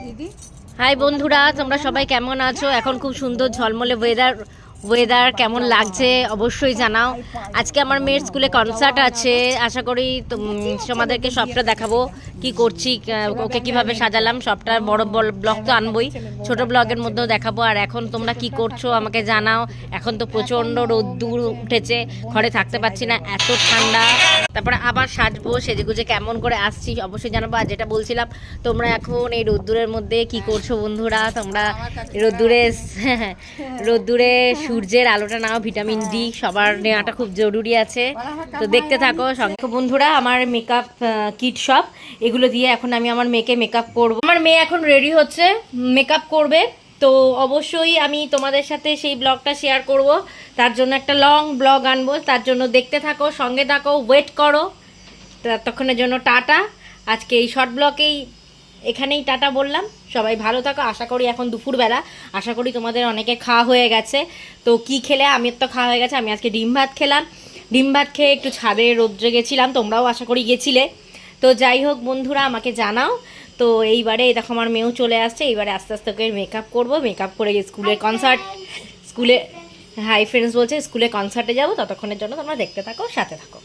দিদি। হাই বন্ধুরা, তোমরা সবাই কেমন আছো? এখন খুব সুন্দর ঝলমলে ওয়েদার কেমন লাগছে অবশ্যই জানাও। আজকে আমার মেয়ের স্কুলে কনসার্ট আছে, আশা করি তোমাদেরকে সবটা দেখাবো কি করছি, ওকে কিভাবে সাজালাম সবটা। বড় ব্লগ তো আনবই, ছোট ব্লগের মধ্যেও দেখাবো। আর এখন তোমরা কি করছো আমাকে জানাও। এখন তো প্রচণ্ড রোদ্দুর উঠেছে, ঘরে থাকতে পারছি না, এত ঠান্ডা। তারপরে আবার সাজবো, সেজেগুজে কেমন করে আসছি অবশ্যই জানাবো। আর যেটা বলছিলাম, তোমরা এখন এই রোদ্দুরের মধ্যে কি করছো বন্ধুরা? তোমরা রোদ্দুরে সূর্যের আলোটা নাও, ভিটামিন ডি সবার নেওয়াটা খুব জরুরি আছে। তো দেখতে থাকো সঙ্গে বন্ধুরা। আমার মেকআপ কিট সব এগুলো দিয়ে এখন আমি আমার মেয়েকে মেকআপ করব। আমার মেয়ে এখন রেডি হচ্ছে, মেকআপ করবে। তো অবশ্যই আমি তোমাদের সাথে সেই ব্লগটা শেয়ার করব। তার জন্য একটা লং ব্লগ আনবো, তার জন্য দেখতে থাকো, সঙ্গে থাকো, ওয়েট করো। ততক্ষণের জন্য টাটা। আজকে এই শর্ট ব্লগেই এখানেই টাটা বললাম। সবাই ভালো থাকো। আশা করি এখন দুপুরবেলা, আশা করি তোমাদের অনেকে খাওয়া হয়ে গেছে। তো কি খেলে? আমি তো খাওয়া হয়ে গেছে। আমি আজকে ডিম ভাত খেলাম। ডিম ভাত খেয়ে একটু ছাদে রোদ্রে গেছিলাম, তোমরাও আশা করি গেছিলে। তো যাই হোক বন্ধুরা, আমাকে জানাও। তো এইবারে দেখো আমার মেয়েও চলে আসছে। এইবারে আস্তে আস্তে ওকে মেকআপ করবো। মেকআপ করে স্কুলে হাই ফ্রেন্ডস বলছে, স্কুলে কনসার্টে যাবো। ততক্ষণের জন্য তোমরা দেখতে থাকো, সাথে থাকো।